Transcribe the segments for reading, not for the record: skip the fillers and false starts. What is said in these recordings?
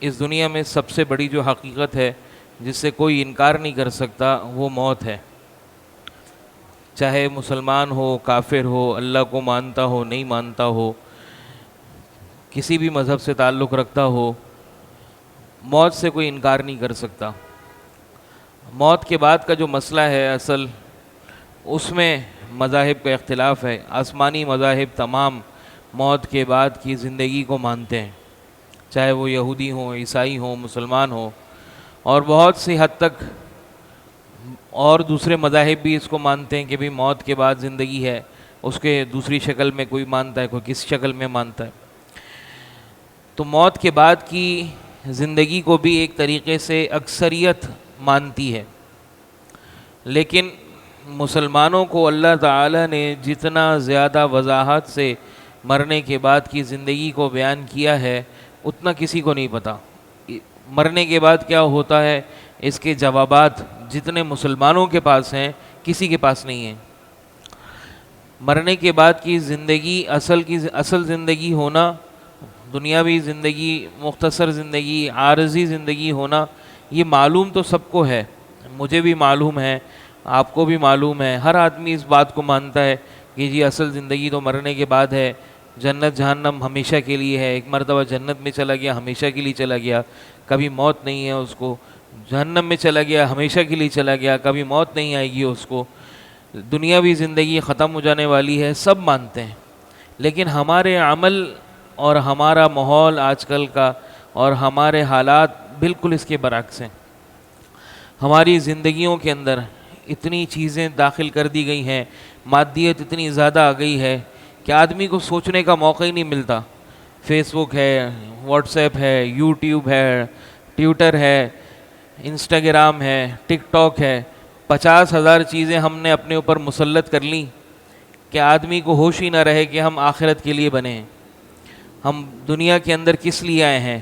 اس دنیا میں سب سے بڑی جو حقیقت ہے جس سے کوئی انکار نہیں کر سکتا وہ موت ہے. چاہے مسلمان ہو، کافر ہو، اللہ کو مانتا ہو، نہیں مانتا ہو، کسی بھی مذہب سے تعلق رکھتا ہو، موت سے کوئی انکار نہیں کر سکتا. موت کے بعد کا جو مسئلہ ہے اصل، اس میں مذاہب کا اختلاف ہے. آسمانی مذاہب تمام موت کے بعد کی زندگی کو مانتے ہیں، چاہے وہ یہودی ہوں، عیسائی ہوں، مسلمان ہوں، اور بہت سی حد تک اور دوسرے مذاہب بھی اس کو مانتے ہیں کہ بھی موت کے بعد زندگی ہے. اس کے دوسری شکل میں کوئی مانتا ہے، کوئی کس شکل میں مانتا ہے. تو موت کے بعد کی زندگی کو بھی ایک طریقے سے اکثریت مانتی ہے، لیکن مسلمانوں کو اللہ تعالیٰ نے جتنا زیادہ وضاحت سے مرنے کے بعد کی زندگی کو بیان کیا ہے اتنا کسی کو نہیں پتہ. مرنے کے بعد کیا ہوتا ہے اس کے جوابات جتنے مسلمانوں کے پاس ہیں کسی کے پاس نہیں ہیں. مرنے کے بعد کی زندگی اصل زندگی ہونا، دنیاوی زندگی، مختصر زندگی، عارضی زندگی ہونا، یہ معلوم تو سب کو ہے. مجھے بھی معلوم ہے، آپ کو بھی معلوم ہے، ہر آدمی اس بات کو مانتا ہے کہ جی اصل زندگی تو مرنے کے بعد ہے. جنت جہنم ہمیشہ کے لیے ہے. ایک مرتبہ جنت میں چلا گیا ہمیشہ کے لیے چلا گیا، کبھی موت نہیں ہے اس کو. جہنم میں چلا گیا ہمیشہ کے لیے چلا گیا، کبھی موت نہیں آئے گی اس کو. دنیاوی زندگی ختم ہو جانے والی ہے، سب مانتے ہیں. لیکن ہمارے عمل اور ہمارا ماحول آج کل کا اور ہمارے حالات بالکل اس کے برعکس ہیں. ہماری زندگیوں کے اندر اتنی چیزیں داخل کر دی گئی ہیں، مادیت اتنی زیادہ آ گئی ہے کہ آدمی کو سوچنے کا موقع ہی نہیں ملتا. فیس بک ہے، واٹس ایپ ہے، یوٹیوب ہے، ٹویٹر ہے، انسٹاگرام ہے، ٹک ٹاک ہے. 50,000 چیزیں ہم نے اپنے اوپر مسلط کر لیں کہ آدمی کو ہوش ہی نہ رہے کہ ہم آخرت کے لیے بنے ہیں. ہم دنیا کے اندر کس لیے آئے ہیں؟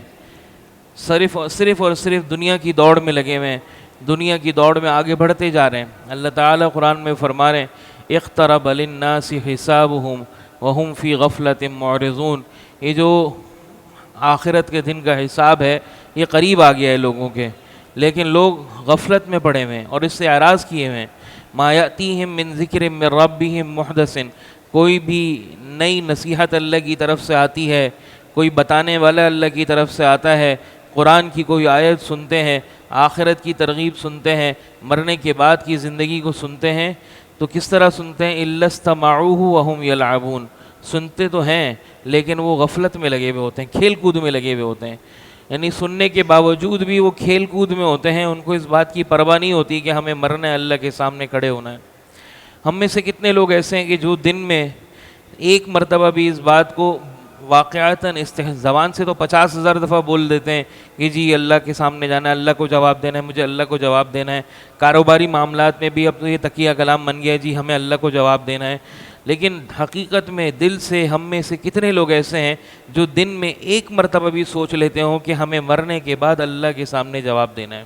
صرف اور صرف دنیا کی دوڑ میں لگے ہوئے ہیں، دنیا کی دوڑ میں آگے بڑھتے جا رہے ہیں. اللہ تعالیٰ قرآن میں فرما رہے ہیں اقترب للناس حسابهم وهم فی غفلۃ معرضون. یہ جو آخرت کے دن کا حساب ہے یہ قریب آ گیا ہے لوگوں کے، لیکن لوگ غفلت میں پڑے ہوئے ہیں اور اس سے اعراض کیے ہوئے ہیں. ما یأتیہم من ذکر من ربہم محدث، کوئی بھی نئی نصیحت اللہ کی طرف سے آتی ہے، کوئی بتانے والا اللہ کی طرف سے آتا ہے، قرآن کی کوئی آیت سنتے ہیں، آخرت کی ترغیب سنتے ہیں، مرنے کے بعد کی زندگی کو سنتے ہیں، تو کس طرح سنتے ہیں؟ الا استمعوہ وہم یلعبون. سنتے تو ہیں لیکن وہ غفلت میں لگے ہوئے ہوتے ہیں، کھیل کود میں لگے ہوئے ہوتے ہیں. یعنی سننے کے باوجود بھی وہ کھیل کود میں ہوتے ہیں. ان کو اس بات کی پرواہ نہیں ہوتی کہ ہمیں مرنا ہے، اللہ کے سامنے کھڑے ہونا ہے. ہم میں سے کتنے لوگ ایسے ہیں کہ جو دن میں ایک مرتبہ بھی اس بات کو واقعتاً زبان سے تو 50,000 دفعہ بول دیتے ہیں کہ جی اللہ کے سامنے جانا ہے، اللہ کو جواب دینا ہے، مجھے اللہ کو جواب دینا ہے. کاروباری معاملات میں بھی اب تو یہ تقیہ کلام بن گیا ہے، جی ہمیں اللہ کو جواب دینا ہے. لیکن حقیقت میں دل سے ہم میں سے کتنے لوگ ایسے ہیں جو دن میں ایک مرتبہ بھی سوچ لیتے ہوں کہ ہمیں مرنے کے بعد اللہ کے سامنے جواب دینا ہے.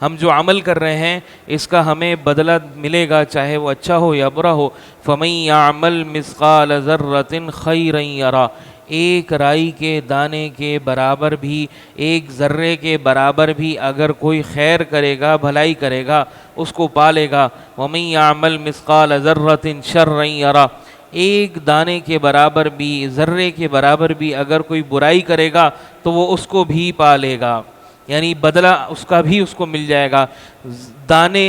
ہم جو عمل کر رہے ہیں اس کا ہمیں بدلہ ملے گا، چاہے وہ اچھا ہو یا برا ہو. فَمَن يَعْمَلْ مِثْقَالَ ذَرَّةٍ خَيْرًا يَرَهُ. ایک رائی کے دانے کے برابر بھی، ایک ذرے کے برابر بھی اگر کوئی خیر کرے گا، بھلائی کرے گا، اس کو پالے گا. وَمَن يَعْمَلْ مِثْقَالَ ذَرَّةٍ شَرًّا يَرَهُ. ایک دانے کے برابر بھی، ذرے کے برابر بھی اگر کوئی برائی کرے گا تو وہ اس کو بھی پالے گا، یعنی بدلہ اس کا بھی اس کو مل جائے گا. دانے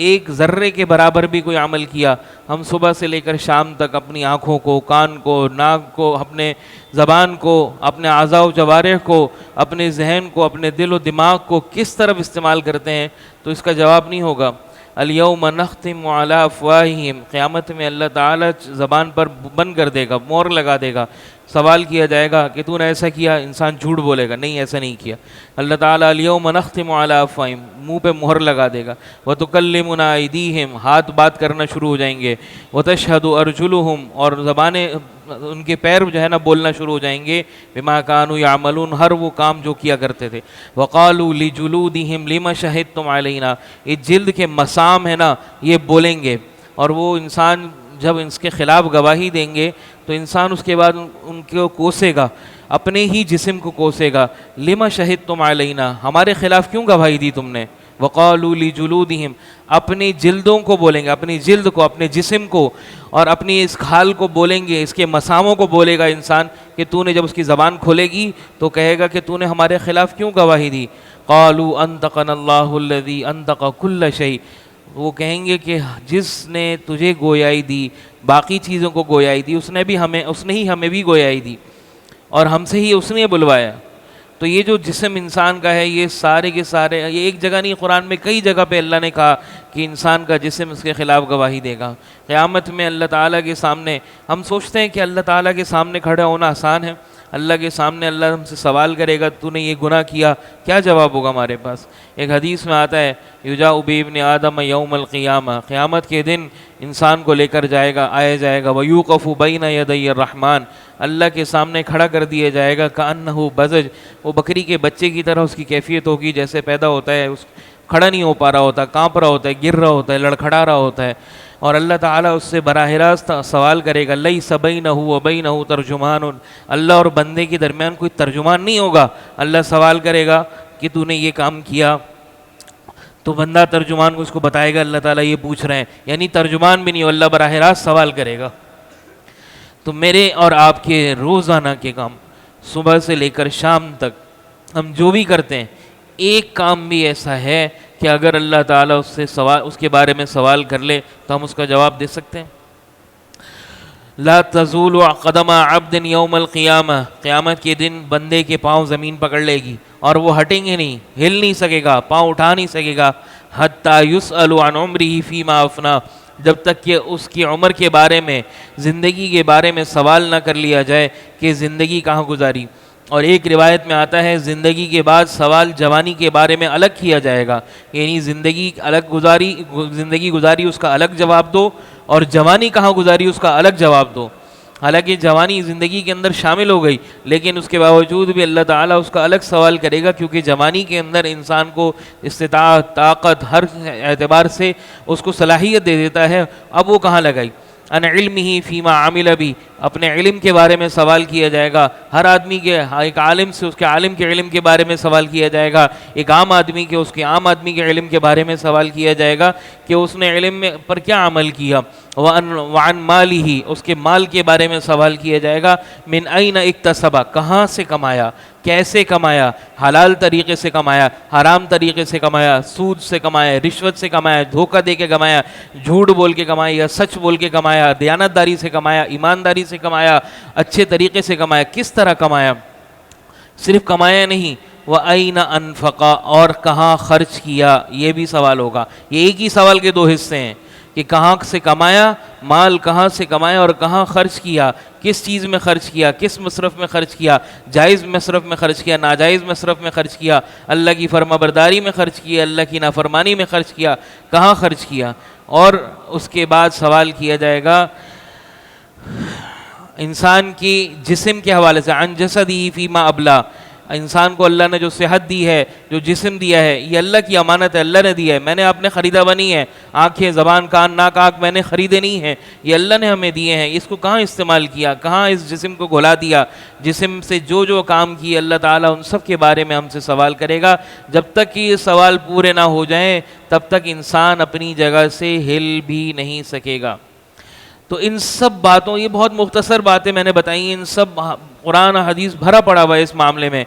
ایک ذرے کے برابر بھی کوئی عمل کیا، ہم صبح سے لے کر شام تک اپنی آنکھوں کو، کان کو، ناک کو، اپنے زبان کو، اپنے اعضاء و جوارح کو، اپنے ذہن کو، اپنے دل و دماغ کو کس طرف استعمال کرتے ہیں تو اس کا جواب نہیں ہوگا. الیوم نختم علی افواہہم. قیامت میں اللہ تعالیٰ زبان پر بند کر دے گا، مہر لگا دے گا. سوال کیا جائے گا کہ تو نے ایسا کیا؟ انسان جھوٹ بولے گا، نہیں ایسا نہیں کیا. اللہ تعالیٰ الیوم نختم علی افواہہم، منہ پہ مہر لگا دے گا. وتکلمنا ایدیہم، ہاتھ بات کرنا شروع ہو جائیں گے. وتشہد ارجلہم، اور زبانیں ان کے پیر جو ہے نا بولنا شروع ہو جائیں گے. بما کانوا یعملون، ہر وہ کام جو کیا کرتے تھے. وقالوا لجلودہم لم شہدتم علینا، یہ جلد کے مسام ہے نا یہ بولیں گے. اور وہ انسان جب اس کے خلاف گواہی دیں گے تو انسان اس کے بعد ان کو کوسے گا، اپنے ہی جسم کو کوسے گا. لما شہدتم علینا, ہمارے خلاف کیوں گواہی دی تم نے. وقالوا لجلودہم, اپنی جلدوں کو بولیں گے, اپنی جلد کو, اپنے جسم کو, اور اپنی اس کھال کو بولیں گے, اس کے مساموں کو بولے گا انسان کہ تو نے جب اس کی زبان کھولے گی تو کہے گا کہ تو نے ہمارے خلاف کیوں گواہی دی. قالوا انطقنا اللہ الذی انطق کل شیء, وہ کہیں گے کہ جس نے تجھے گویائی دی, باقی چیزوں کو گویائی دی, اس نے ہی ہمیں بھی گویائی دی, اور ہم سے ہی اس نے بلوایا. تو یہ جو جسم انسان کا ہے, یہ سارے کے سارے, یہ ایک جگہ نہیں, قرآن میں کئی جگہ پہ اللہ نے کہا کہ انسان کا جسم اس کے خلاف گواہی دے گا. قیامت میں اللہ تعالیٰ کے سامنے, ہم سوچتے ہیں کہ اللہ تعالیٰ کے سامنے کھڑا ہونا آسان ہے. اللہ کے سامنے اللہ ہم سے سوال کرے گا تو نے یہ گناہ کیا, کیا جواب ہوگا ہمارے پاس. ایک حدیث میں آتا ہے یجاء بابن آدم یوم القیامہ, قیامت کے دن انسان کو لے کر آیا جائے گا. ویوقف بین یدی الرحمن, اللہ کے سامنے کھڑا کر دیا جائے گا. کأنہ بزج, وہ بکری کے بچے کی طرح اس کی کیفیت ہوگی, جیسے پیدا ہوتا ہے اس کھڑا نہیں ہو پا رہا ہوتا, کانپ رہا ہوتا ہے, گر رہا ہوتا ہے, لڑکھڑا رہا ہوتا ہے. اور اللہ تعالیٰ اس سے براہ راست سوال کرے گا, لیس بینہ و بینہ ترجمان, اللہ اور بندے کے درمیان کوئی ترجمان نہیں ہوگا. اللہ سوال کرے گا کہ تو نے یہ کام کیا, تو بندہ ترجمان کو اس کو بتائے گا اللہ تعالیٰ یہ پوچھ رہے ہیں, یعنی ترجمان بھی نہیں ہو, اللہ براہ راست سوال کرے گا. تو میرے اور آپ کے روزانہ کے کام, صبح سے لے کر شام تک ہم جو بھی کرتے ہیں, ایک کام بھی ایسا ہے کہ اگر اللہ تعالیٰ اس کے بارے میں سوال کر لے تو ہم اس کا جواب دے سکتے ہیں. لا تزول قدم عبد یوم القیامہ, قیامت کے دن بندے کے پاؤں زمین پکڑ لے گی اور وہ ہٹیں گے نہیں, ہل نہیں سکے گا, پاؤں اٹھا نہیں سکے گا. حتی یسأل عن عمرہ فیما افنا, جب تک کہ اس کی عمر کے بارے میں, زندگی کے بارے میں سوال نہ کر لیا جائے کہ زندگی کہاں گزاری. اور ایک روایت میں آتا ہے زندگی کے بعد سوال جوانی کے بارے میں الگ کیا جائے گا, یعنی زندگی گزاری اس کا الگ جواب دو, اور جوانی کہاں گزاری اس کا الگ جواب دو. حالانکہ جوانی زندگی کے اندر شامل ہو گئی, لیکن اس کے باوجود بھی اللہ تعالیٰ اس کا الگ سوال کرے گا, کیونکہ جوانی کے اندر انسان کو استطاعت, طاقت, ہر اعتبار سے اس کو صلاحیت دے دیتا ہے. اب وہ کہاں لگائی. ان علمہ فیما عمل بھی, اپنے علم کے بارے میں سوال کیا جائے گا. ہر آدمی کے, ایک عالم سے اس کے عالم کے علم کے بارے میں سوال کیا جائے گا, ایک عام آدمی کے اس کے عام آدمی کے علم کے بارے میں سوال کیا جائے گا کہ اس نے علم پر کیا عمل کیا. وعن مالہ, اس کے مال کے بارے میں سوال کیا جائے گا. من این اکتسبہ, کہاں سے کمایا, کیسے کمایا, حلال طریقے سے کمایا, حرام طریقے سے کمایا, سود سے کمایا, رشوت سے کمایا, دھوکہ دے کے کمایا, جھوٹ بول کے کمایا یا سچ بول کے کمایا, دیانتداری سے کمایا, ایمانداری سے کمایا, اچھے طریقے سے کمایا, کس طرح کمایا. صرف کمایا نہیں, وَأَيْنَ أَنفَقَ, اور کہاں خرچ کیا, یہ بھی سوال ہوگا. یہ ایک ہی سوال کے دو حصے ہیں کہ کہاں سے کمایا, مال کہاں سے کمایا, اور کہاں خرچ کیا, کس چیز میں خرچ کیا, کس مصرف میں خرچ کیا, جائز مصرف میں خرچ کیا, ناجائز مصرف میں خرچ کیا, اللہ کی فرما برداری میں خرچ کیا, اللہ کی نافرمانی میں خرچ کیا, کہاں خرچ کیا. اور اس کے بعد سوال کیا جائے گا انسان کی جسم کے حوالے سے, عن جسدہ فیما ابلا, انسان کو اللہ نے جو صحت دی ہے, جو جسم دیا ہے, یہ اللہ کی امانت ہے, اللہ نے دی ہے. میں نے آپ نے خریدا بنی ہے, آنکھیں, زبان, کان, ناک, آنکھ میں نے خریدے نہیں ہیں, یہ اللہ نے ہمیں دیے ہیں. اس کو کہاں استعمال کیا, کہاں اس جسم کو گھلا دیا, جسم سے جو کام کیے, اللہ تعالیٰ ان سب کے بارے میں ہم سے سوال کرے گا. جب تک کہ یہ سوال پورے نہ ہو جائیں تب تک انسان اپنی جگہ سے ہل بھی نہیں سکے گا. تو ان سب باتوں, یہ بہت مختصر باتیں میں نے بتائی, ان سب قرآن حدیث بھرا پڑا ہوا ہے اس معاملے میں.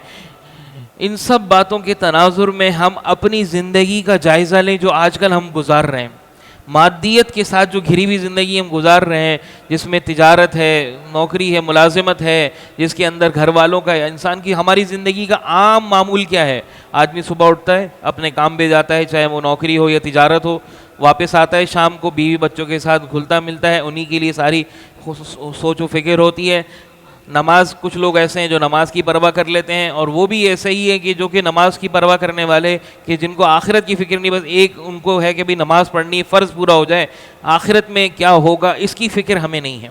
ان سب باتوں کے تناظر میں ہم اپنی زندگی کا جائزہ لیں جو آج کل ہم گزار رہے ہیں. مادیت کے ساتھ جو گھری ہوئی زندگی ہم گزار رہے ہیں, جس میں تجارت ہے, نوکری ہے, ملازمت ہے, جس کے اندر گھر والوں کا, انسان کی, ہماری زندگی کا عام معمول کیا ہے. آدمی صبح اٹھتا ہے, اپنے کام پہ جاتا ہے, چاہے وہ نوکری ہو یا تجارت ہو, واپس آتا ہے شام کو, بیوی بچوں کے ساتھ گھلتا ملتا ہے, انہی کے لیے ساری سوچ و فکر ہوتی ہے. نماز, کچھ لوگ ایسے ہیں جو نماز کی پرواہ کر لیتے ہیں, اور وہ بھی ایسے ہی ہے کہ جو کہ نماز کی پرواہ کرنے والے, کہ جن کو آخرت کی فکر نہیں, بس ایک ان کو ہے کہ بھی نماز پڑھنی, فرض پورا ہو جائے, آخرت میں کیا ہوگا اس کی فکر ہمیں نہیں ہے.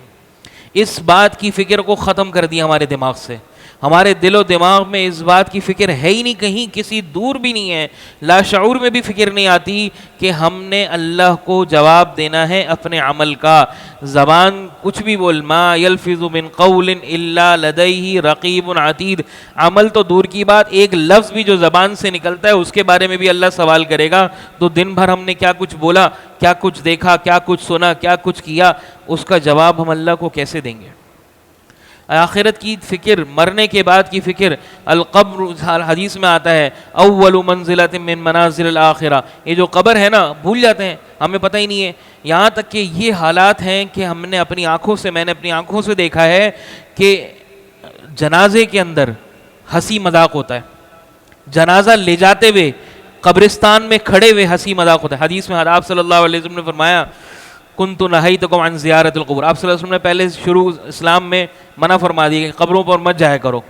اس بات کی فکر کو ختم کر دیا ہمارے دماغ سے. ہمارے دل و دماغ میں اس بات کی فکر ہے ہی نہیں، کہیں کسی دور بھی نہیں ہے، لاشعور میں بھی فکر نہیں آتی کہ ہم نے اللہ کو جواب دینا ہے اپنے عمل کا. زبان کچھ بھی بول، ما یلفظ من قول الا لدیہ رقیب عتید، عمل تو دور کی بات، ایک لفظ بھی جو زبان سے نکلتا ہے اس کے بارے میں بھی اللہ سوال کرے گا. تو دن بھر ہم نے کیا کچھ بولا، کیا کچھ دیکھا، کیا کچھ سنا، کیا کچھ کیا، اس کا جواب ہم اللہ کو کیسے دیں گے؟ آخرت کی فکر، مرنے کے بعد کی فکر. القبر، حدیث میں آتا ہے اول منزلۃ من منازل الآخرہ، یہ جو قبر ہے نا بھول جاتے ہیں، ہمیں پتہ ہی نہیں ہے. یہاں تک کہ یہ حالات ہیں کہ ہم نے اپنی آنکھوں سے، میں نے اپنی آنکھوں سے دیکھا ہے کہ جنازے کے اندر ہنسی مذاق ہوتا ہے، جنازہ لے جاتے ہوئے قبرستان میں کھڑے ہوئے ہنسی مذاق ہوتا ہے. حدیث میں آپ صلی اللہ علیہ وسلم نے فرمایا کنت نہیتکم عن زیارت القبور، آپ صلی اللہ علیہ وسلم نے پہلے شروع اسلام میں منع فرما دی کہ قبروں پر مت جایا کرو.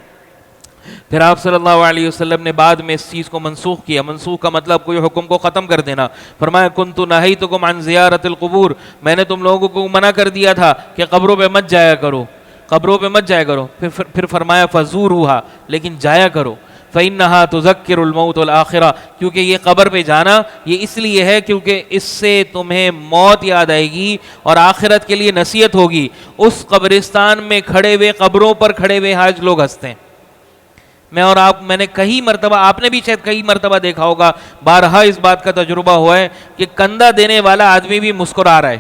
پھر آپ صلی اللہ علیہ وسلم نے بعد میں اس چیز کو منسوخ کیا. منسوخ کا مطلب کوئی حکم کو ختم کر دینا. فرمایا کنت نہیتکم عن زیارت القبور، میں نے تم لوگوں کو منع کر دیا تھا کہ قبروں پہ مت جایا کرو، قبروں پہ مت جایا کرو. پھر فرمایا فزوروہا، لیکن جایا کرو. فإنہا تذکر الموت والآخرہ، کیونکہ یہ قبر پہ جانا یہ اس لیے ہے کیونکہ اس سے تمہیں موت یاد آئے گی اور آخرت کے لیے نصیحت ہوگی. اس قبرستان میں کھڑے ہوئے، قبروں پر کھڑے ہوئے آج لوگ ہنستے ہیں. میں نے کئی مرتبہ، آپ نے بھی شاید کئی مرتبہ دیکھا ہوگا، بارہا اس بات کا تجربہ ہوا ہے کہ کندھا دینے والا آدمی بھی مسکرا رہا ہے.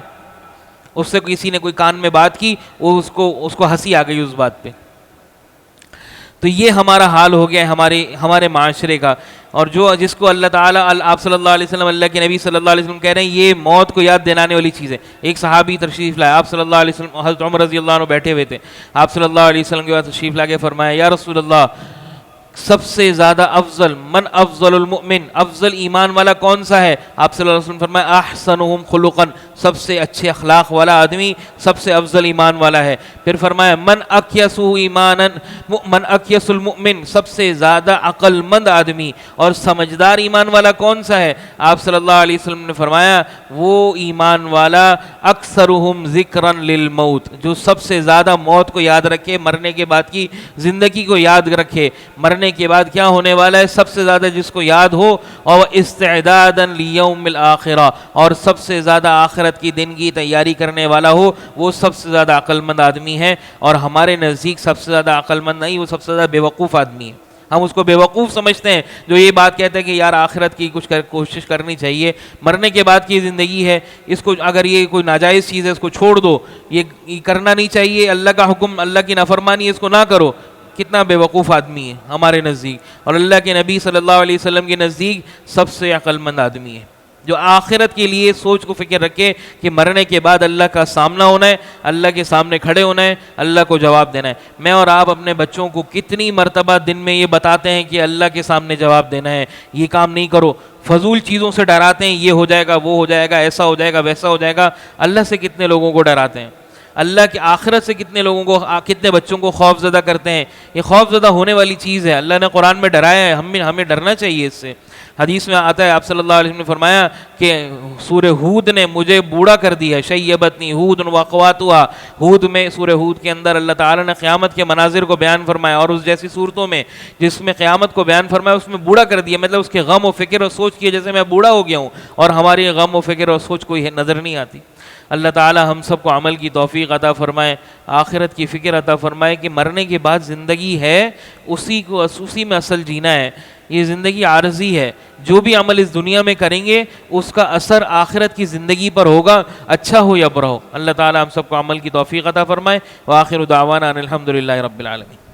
اس سے کسی نے کوئی کان میں بات کی، وہ اس کو ہنسی آ گئی اس بات پہ. تو یہ ہمارا حال ہو گیا ہے ہمارے معاشرے کا. اور جس کو اللہ تعالیٰ، آپ صلی اللہ علیہ وسلم، اللہ کے نبی صلی اللہ علیہ وسلم کہہ رہے ہیں یہ موت کو یاد دلانے والی چیز ہے. ایک صحابی تشریف لائے، آپ صلی اللہ علیہ وسلم، حضرت عمر رضی اللہ عنہ بیٹھے ہوئے تھے. آپ صلی اللہ علیہ وسلم کے بعد تشریف لا کے فرمایا یا رسول اللہ، سب سے زیادہ افضل، من افضل المؤمن، افضل ایمان والا کون سا ہے؟ آپ صلی اللہ علیہ وسلم فرمایا احسنهم خلقا، سب سے اچھے اخلاق والا آدمی سب سے افضل ایمان والا ہے. پھر فرمایا من اکیس ایمانا، من اکیس المؤمن، سب سے زیادہ عقل مند آدمی اور سمجھدار ایمان والا کون سا ہے؟ آپ صلی اللہ علیہ وسلم نے فرمایا وہ ایمان والا اکثرهم ذکرا للموت، جو سب سے زیادہ موت کو یاد رکھے، مرنے کے بعد کی زندگی کو یاد رکھے، مرنے کے بعد کیا ہونے والا ہے سب سے زیادہ جس کو یاد ہو، اور استعدادا لیوم الآخرہ، اور سب سے زیادہ آخرت کی دن کی تیاری کرنے والا ہو، وہ سب سے زیادہ عقل مند آدمی ہے. اور ہمارے نزدیک سب سے زیادہ عقل مند نہیں، وہ سب سے زیادہ بیوقوف آدمی ہے. ہم اس کو بیوقوف سمجھتے ہیں جو یہ بات کہتے ہیں کہ یار آخرت کی کچھ کوشش کرنی چاہیے، مرنے کے بعد کی زندگی ہے، اس کو اگر یہ کوئی ناجائز چیز ہے اس کو چھوڑ دو، یہ کرنا نہیں چاہیے، اللہ کا حکم، اللہ کی نافرمانی ہے، اس کو نہ کرو. کتنا بے وقوف آدمی ہے ہمارے نزدیک. اور اللہ کے نبی صلی اللہ علیہ وسلم کے نزدیک سب سے عقل مند آدمی ہے جو آخرت کے لیے سوچ کو فکر رکھے کہ مرنے کے بعد اللہ کا سامنا ہونا ہے، اللہ کے سامنے کھڑے ہونا ہے، اللہ کو جواب دینا ہے. میں اور آپ اپنے بچوں کو کتنی مرتبہ دن میں یہ بتاتے ہیں کہ اللہ کے سامنے جواب دینا ہے، یہ کام نہیں کرو. فضول چیزوں سے ڈراتے ہیں، یہ ہو جائے گا، وہ ہو جائے گا، ایسا ہو جائے گا، ویسا ہو جائے گا. اللہ سے کتنے لوگوں کو ڈراتے ہیں، اللہ کی آخرت سے کتنے بچوں کو خوف زدہ کرتے ہیں. یہ خوف زدہ ہونے والی چیز ہے. اللہ نے قرآن میں ڈرایا ہے، ہمیں ڈرنا چاہیے اس سے. حدیث میں آتا ہے آپ صلی اللہ علیہ وسلم نے فرمایا کہ سورہ ہود نے مجھے بوڑھا کر دیا، شیبتنی ہود واقواتها. ہود میں، سورہ ہود کے اندر اللہ تعالیٰ نے قیامت کے مناظر کو بیان فرمایا، اور اس جیسی صورتوں میں جس میں قیامت کو بیان فرمایا اس میں بوڑھا کر دیا، مطلب اس کے غم و فکر اور سوچ کی جیسے میں بوڑھا ہو گیا ہوں، اور ہماری غم و فکر اور سوچ کوئی نظر نہیں آتی. اللہ تعالی ہم سب کو عمل کی توفیق عطا فرمائے، آخرت کی فکر عطا فرمائے کہ مرنے کے بعد زندگی ہے، اسی میں اصل جینا ہے. یہ زندگی عارضی ہے، جو بھی عمل اس دنیا میں کریں گے اس کا اثر آخرت کی زندگی پر ہوگا، اچھا ہو یا برا ہو. اللہ تعالی ہم سب کو عمل کی توفیق عطا فرمائے. وآخر دعوانا ان الحمد للہ رب العالمین.